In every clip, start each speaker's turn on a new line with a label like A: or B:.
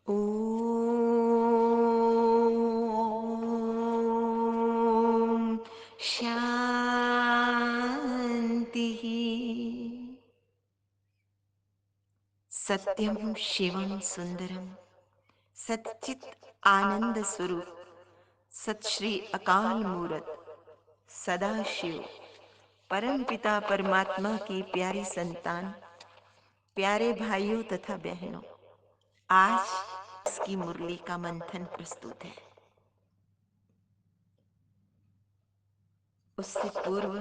A: ओम शांति। सत्यम शिवम सुंदरम सच्चित आनंद स्वरूप सत श्री अकाल मूरत सदाशिव परम पिता परमात्मा की प्यारी संतान, प्यारे भाइयों तथा बहनों, आज इसकी मुरली का मंथन प्रस्तुत है। उससे पूर्व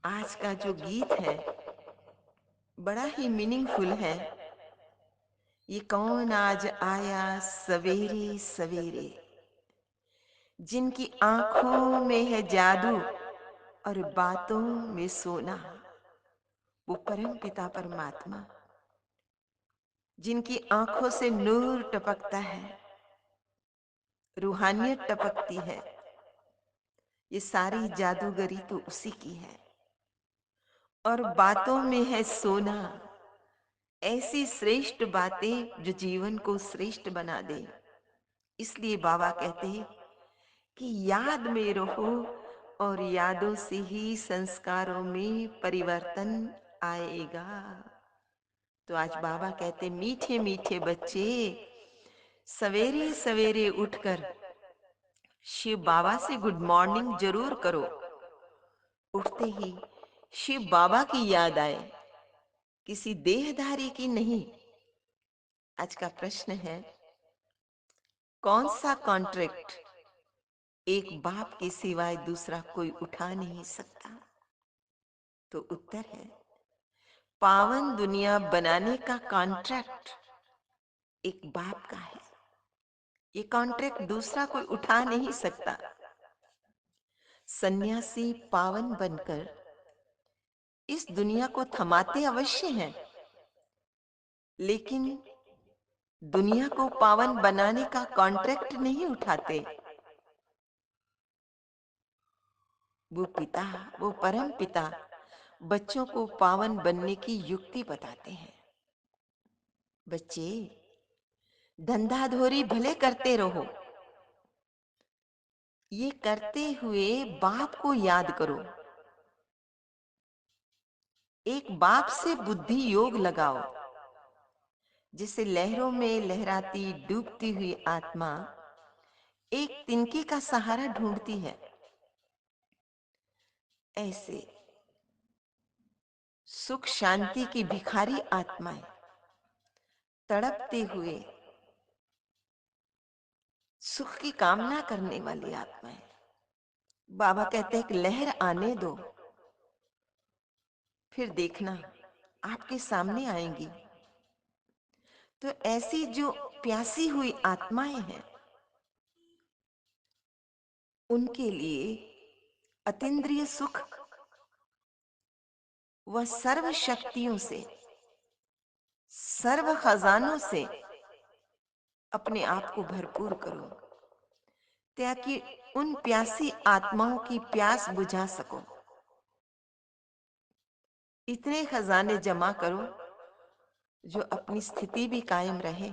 A: आज का जो गीत है बड़ा ही मीनिंगफुल है। ये कौन आज आया सवेरे सवेरे, जिनकी आंखों में है जादू और बातों में सोना, वो परम पिता परमात्मा, जिनकी आंखों से नूर टपकता है, रूहानियत टपकती है। ये सारी जादूगरी तो उसी की है। और बातों में है सोना, ऐसी श्रेष्ठ बातें जो जीवन को श्रेष्ठ बना दे। इसलिए बाबा कहते हैं कि याद में रहो और यादों से ही संस्कारों में परिवर्तन आएगा। तो आज बाबा कहते, मीठे मीठे बच्चे सवेरे सवेरे उठकर शिव बाबा से गुड मॉर्निंग जरूर करो। उठते ही शिव बाबा की याद आए, किसी देहधारी की नहीं। आज का प्रश्न है, कौन सा कॉन्ट्रैक्ट एक बाप के सिवाय दूसरा कोई उठा नहीं सकता? तो उत्तर है, पावन दुनिया बनाने का कॉन्ट्रैक्ट एक बाप का है। ये कॉन्ट्रैक्ट दूसरा कोई उठा नहीं सकता। सन्यासी पावन बनकर इस दुनिया को थमाते अवश्य हैं, लेकिन दुनिया को पावन बनाने का कॉन्ट्रैक्ट नहीं उठाते। वो पिता, वो परम पिता बच्चों को पावन बनने की युक्ति बताते हैं। बच्चे, धंधाधोरी भले करते रहो, ये करते हुए बाप को याद करो। एक बाप से बुद्धि योग लगाओ। जिसे लहरों में लहराती डूबती हुई आत्मा एक तिनके का सहारा ढूंढती है, ऐसे सुख शांति की भिखारी आत्माएं, तड़पते हुए सुख की कामना करने वाली आत्माएं, बाबा कहते हैं कि लहर आने दो, फिर देखना आपके सामने आएंगी। तो ऐसी जो प्यासी हुई आत्माएं हैं, उनके लिए अतीन्द्रिय सुख व सर्व शक्तियों से, सर्व खजानों से अपने आप को भरपूर करो, ताकि उन प्यासी आत्माओं की प्यास बुझा सको। इतने खजाने जमा करो जो अपनी स्थिति भी कायम रहे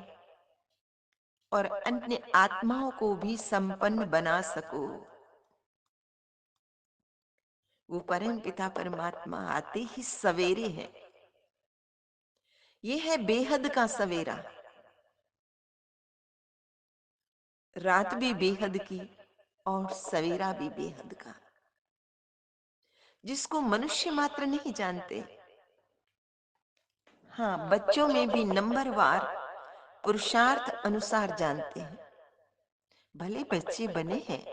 A: और अन्य आत्माओं को भी संपन्न बना सको। वो परम पिता परमात्मा आते ही सवेरे है। ये है बेहद का सवेरा। रात भी बेहद की और सवेरा भी बेहद का, जिसको मनुष्य मात्र नहीं जानते। हाँ, बच्चों में भी नंबरवार पुरुषार्थ अनुसार जानते हैं। भले बच्चे बने हैं,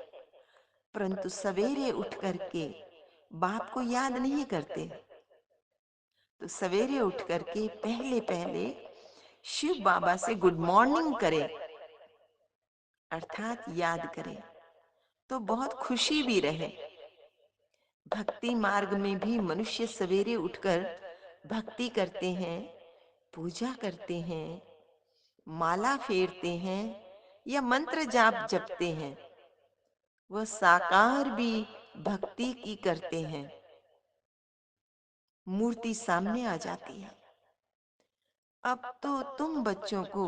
A: परंतु सवेरे उठ करके बाप को याद नहीं करते। तो सवेरे उठ करके पहले पहले शिव बाबा से गुड मॉर्निंग करें, अर्थात याद करें, तो बहुत खुशी भी रहे। भक्ति मार्ग में भी मनुष्य सवेरे उठकर भक्ति करते हैं, पूजा करते हैं, माला फेरते हैं या मंत्र जाप जपते हैं। वह साकार भी भक्ति की करते हैं। मूर्ति सामने आ जाती है। अब तो तुम बच्चों को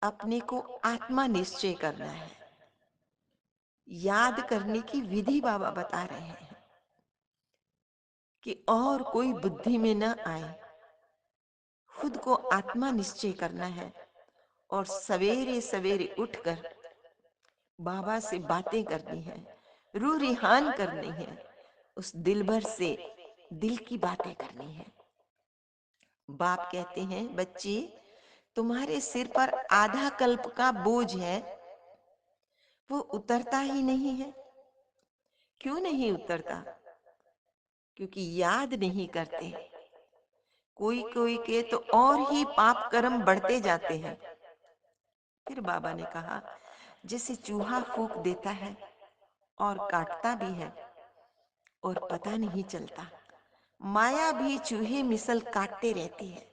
A: अपने को आत्मा निश्चय करना है। याद करने की विधि बाबा बता रहे हैं कि और कोई बुद्धि में न आए, खुद को आत्मा निश्चय करना है और सवेरे सवेरे उठकर बाबा से बातें करनी है, रूह रिहान करनी है, उस दिल भर से दिल की बातें करनी है। बाप कहते हैं, बच्चे तुम्हारे सिर पर आधा कल्प का बोझ है, वो उतरता ही नहीं है। क्यों नहीं उतरता? क्योंकि याद नहीं करते। कोई कोई के तो और ही पाप कर्म बढ़ते जाते हैं। फिर बाबा ने कहा, जैसे चूहा फूंक देता है और काटता भी है और पता नहीं चलता, माया भी चूहे मिसल काटते रहती है।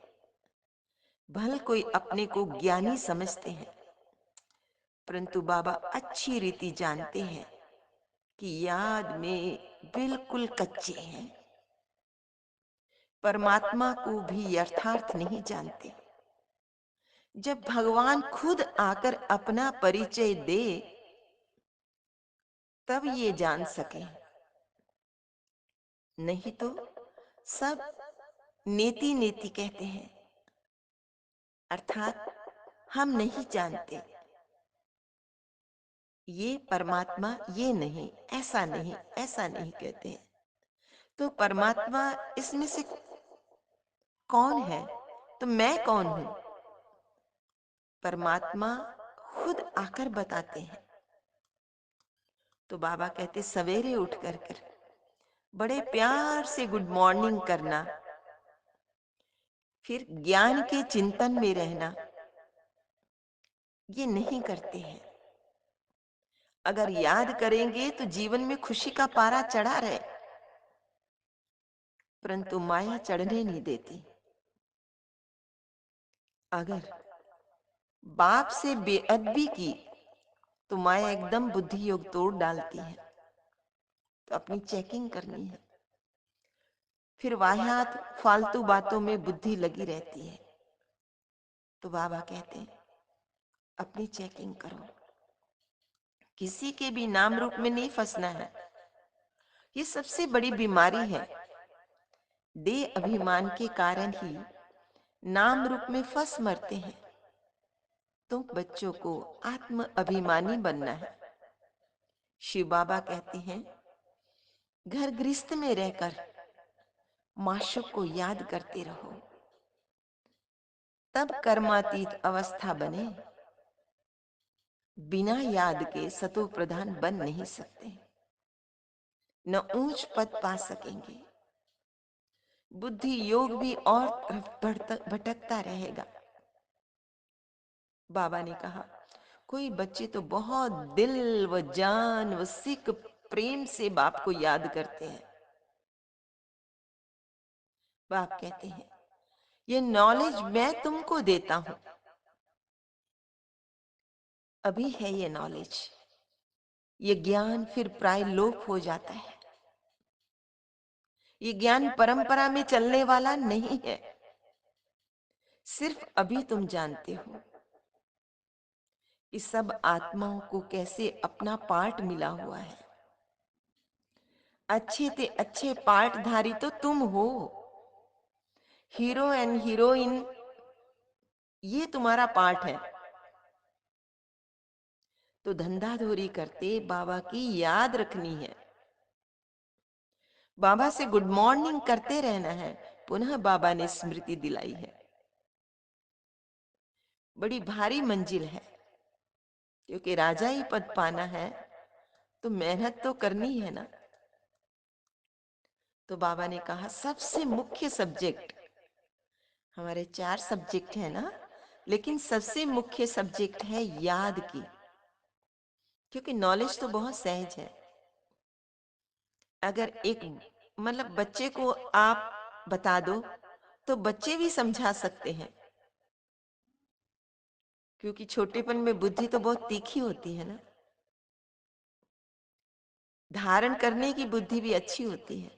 A: भल कोई अपने को ज्ञानी समझते हैं, परंतु बाबा अच्छी रीति जानते हैं कि याद में बिल्कुल कच्चे हैं, परमात्मा को भी यथार्थ नहीं जानते। जब भगवान खुद आकर अपना परिचय दे, तब ये जान सके, नहीं तो सब नेति नेति कहते हैं, अर्थात हम नहीं जानते, ये परमात्मा ये नहीं, ऐसा नहीं, ऐसा नहीं कहते हैं। तो परमात्मा इसमें से कौन है? तो मैं कौन हूं? परमात्मा खुद आकर बताते हैं। तो बाबा कहते, सवेरे उठ कर बड़े प्यार से गुड मॉर्निंग करना, फिर ज्ञान के चिंतन में रहना, ये नहीं करते हैं। अगर याद करेंगे तो जीवन में खुशी का पारा चढ़ा रहे, परंतु माया चढ़ने नहीं देती। अगर बाप से बेअदबी की तो माया एकदम बुद्धि योग तोड़ डालती है। तो अपनी चेकिंग करनी है। फिर वाहियात फालतू बातों में बुद्धि लगी रहती है। तो बाबा कहते हैं, अपनी चेकिंग करो, किसी के भी नाम रूप में नहीं फंसना है। ये सबसे बड़ी बीमारी है। देह अभिमान के कारण ही नाम रूप में फंस मरते हैं। तो बच्चों को आत्म अभिमानी बनना है। शिव बाबा कहते हैं, घर गृहस्थ में रहकर माशूक को याद करते रहो, तब कर्मातीत अवस्था बने। बिना याद के सतो प्रधान बन नहीं सकते, न ऊंच पद पा सकेंगे। बुद्धि योग भी और तरफ भटकता रहेगा। बाबा ने कहा, कोई बच्चे तो बहुत दिल व जान व सिक प्रेम से बाप को याद करते हैं। बाप कहते हैं, ये नॉलेज मैं तुमको देता हूं। अभी है ये नॉलेज, ये ज्ञान फिर प्राय लोप हो जाता है। ये ज्ञान परंपरा में चलने वाला नहीं है। सिर्फ अभी तुम जानते हो कि सब आत्माओं को कैसे अपना पार्ट मिला हुआ है। अच्छे ते अच्छे पार्टधारी तो तुम हो। हीरो एंड हीरोइन, ये तुम्हारा पार्ट है। तो धंधाधोरी करते बाबा की याद रखनी है, बाबा से गुड मॉर्निंग करते रहना है। पुनः बाबा ने स्मृति दिलाई है। बड़ी भारी मंजिल है, क्योंकि राजा ही पद पाना है तो मेहनत तो करनी है ना। तो बाबा ने कहा, सबसे मुख्य सब्जेक्ट, हमारे 4 सब्जेक्ट है ना, लेकिन सबसे मुख्य सब्जेक्ट है याद की। क्योंकि नॉलेज तो बहुत सहज है। अगर एक मतलब बच्चे को आप बता दो तो बच्चे भी समझा सकते हैं, क्योंकि छोटेपन में बुद्धि तो बहुत तीखी होती है ना। धारण करने की बुद्धि भी अच्छी होती है।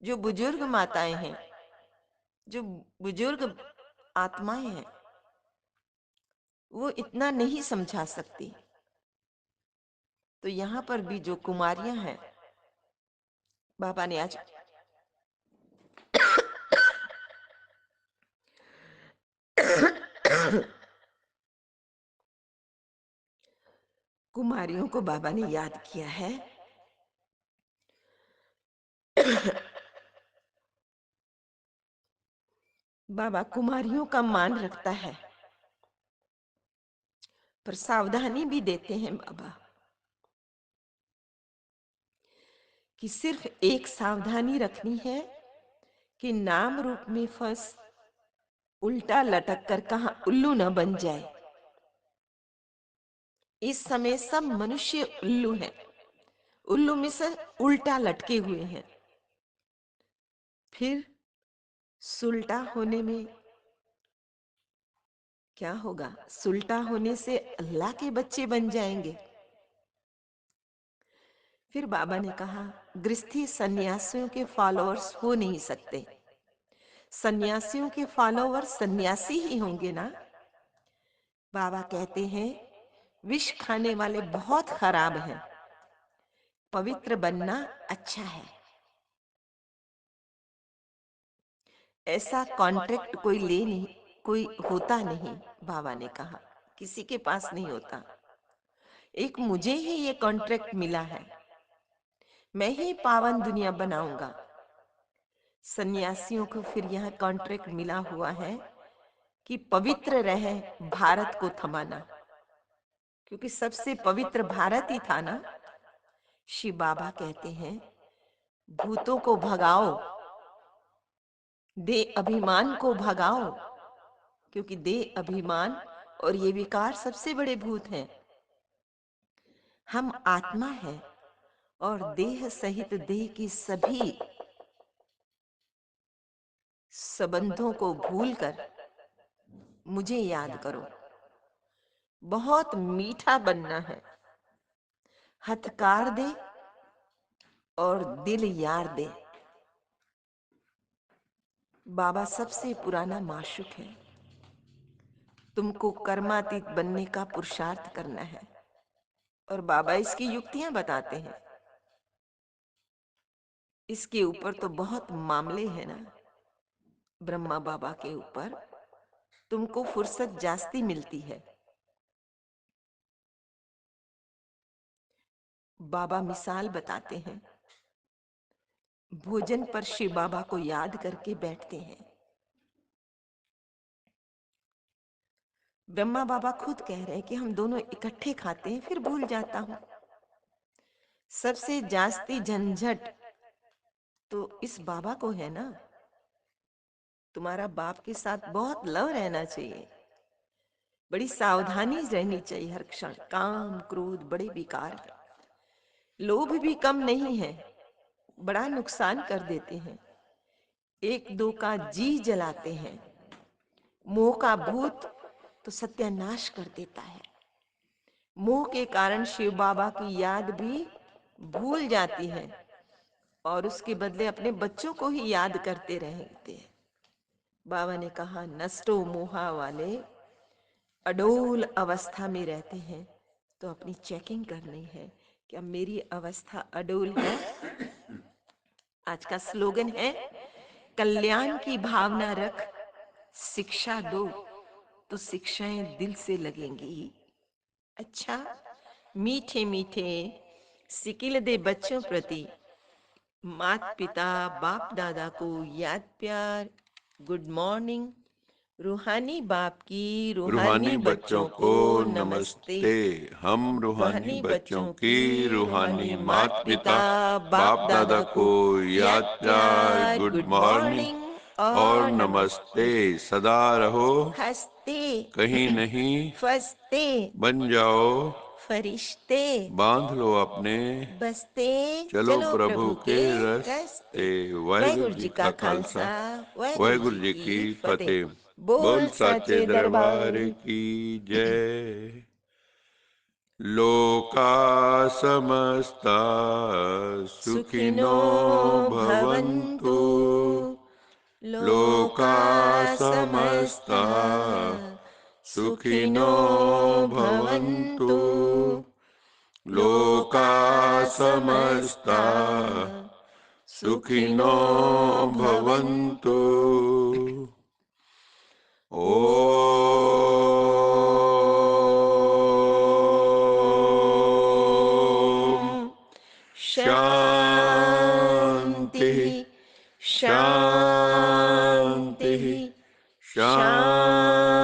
A: जो बुजुर्ग माताएं हैं, जो बुजुर्ग आत्माएं हैं, वो इतना नहीं समझा सकती। तो यहाँ पर भी जो कुमारियां हैं, बाबा ने आज कुमारियों को बाबा ने याद किया है। बाबा कुमारियों का मान रखता है, पर सावधानी भी देते हैं बाबा कि सिर्फ एक सावधानी रखनी है कि नाम रूप में फंस उल्टा लटक कर कहां उल्लू न बन जाए। इस समय सब मनुष्य उल्लू हैं, उल्लू में से उल्टा लटके हुए हैं। फिर सुलटा होने में क्या होगा? सुलटा होने से अल्लाह के बच्चे बन जाएंगे। फिर बाबा ने कहा, गृहस्थी सन्यासियों के फॉलोअर्स हो नहीं सकते। सन्यासियों के फॉलोअर्स सन्यासी ही होंगे ना। बाबा कहते हैं, विष खाने वाले बहुत खराब हैं, पवित्र बनना अच्छा है। ऐसा कॉन्ट्रैक्ट कोई ले नहीं, कोई होता नहीं। बाबा ने कहा, किसी के पास नहीं होता। एक मुझे ही ये कॉन्ट्रैक्ट मिला है, मैं ही पावन दुनिया बनाऊंगा। सन्यासियों को फिर यह कॉन्ट्रैक्ट मिला हुआ है कि पवित्र रहे, भारत को थमाना, क्योंकि सबसे पवित्र भारत ही था ना। शिव बाबा कहते हैं, भूतों को भगाओ, दे अभिमान को भगाओ, क्योंकि दे अभिमान और ये विकार सबसे बड़े भूत हैं। हम आत्मा है और देह सहित देह की सभी संबंधों को भूलकर मुझे याद करो। बहुत मीठा बनना है, हथकार दे और दिल यार दे। बाबा सबसे पुराना माशूक है। तुमको कर्मातीत बनने का पुरुषार्थ करना है। और बाबा इसकी युक्तियां बताते हैं। इसके ऊपर तो बहुत मामले हैं ना, ब्रह्मा बाबा के ऊपर तुमको फुर्सत जास्ती मिलती है। बाबा मिसाल बताते हैं, भोजन पर शिव बाबा को याद करके बैठते हैं। ब्रह्मा बाबा खुद कह रहे हैं कि हम दोनों इकट्ठे खाते हैं, फिर भूल जाता हूं। सबसे जास्ती झंझट तो इस बाबा को है ना। तुम्हारा बाप के साथ बहुत लव रहना चाहिए, बड़ी सावधानी रहनी चाहिए हर क्षण। काम क्रोध बड़े विकार है, लोभ भी कम नहीं है, बड़ा नुकसान कर देते हैं। एक दो का जी जलाते हैं। मोह का भूत तो सत्यानाश कर देता है। मोह के कारण शिव बाबा की याद भी भूल जाती है और उसके बदले अपने बच्चों को ही याद करते रहते हैं। बाबा ने कहा, नष्टो मोहा वाले अडोल अवस्था में रहते हैं, तो अपनी चेकिंग करनी है, क्या मेरी अवस्था अडोल है? आज का स्लोगन है, कल्याण की भावना रख, शिक्षा दो तो शिक्षाएं दिल से लगेंगी। अच्छा, मीठे मीठे सिकिल दे बच्चों प्रति माता पिता बाप दादा को याद प्यार, गुड मॉर्निंग। रूहानी बाप की रूहानी
B: रूहानी
A: बच्चों
B: बच्चों
A: को
B: को
A: नमस्ते।
B: नमस्ते। हम रूहानी
A: रूहानी
B: बच्चों
A: बच्चों
B: की
A: की
B: रूहानी
A: रूहानी
B: माता
A: माता
B: पिता
A: पिता बाप
B: बाप
A: दादा
B: दादा
A: को
B: को
A: याद
B: याद प्यार,
A: प्यार,
B: गुड
A: गुड
B: मॉर्निंग
A: मॉर्निंग
B: और
A: और
B: नमस्ते।
A: नमस्ते।
B: सदा रहो,
A: हंसते
B: कहीं नहीं
A: फंसते
B: बन जाओ,
A: फरिश्ते
B: बांध लो अपने,
A: बसते
B: चलो
A: चलो
B: प्रभु
A: प्रभु
B: के
A: के
B: रस्ते।
A: रास्ते।
B: वाहेगुरु
A: वाहेगुरु
B: जी
A: जी
B: का
A: का
B: खालसा,
A: खालसा, वाहेगुरु
B: वाहेगुरु
A: जी
B: जी
A: की
B: की
A: फतेह।
B: फतेह।
A: बोल
B: बोल साचे
A: साचे
B: दरबार
A: दरबार
B: की जय। लोका समस्ता सुखिनो
A: सुखिनो
B: भवन्तु।
A: भवन्तु।
B: लोका
A: लोका
B: समस्ता
A: समस्ता
B: सुखिनो भवन्तु लोका समस्ता सुखिनो भवन्तु। ओम शांति
A: शांति
B: शांति।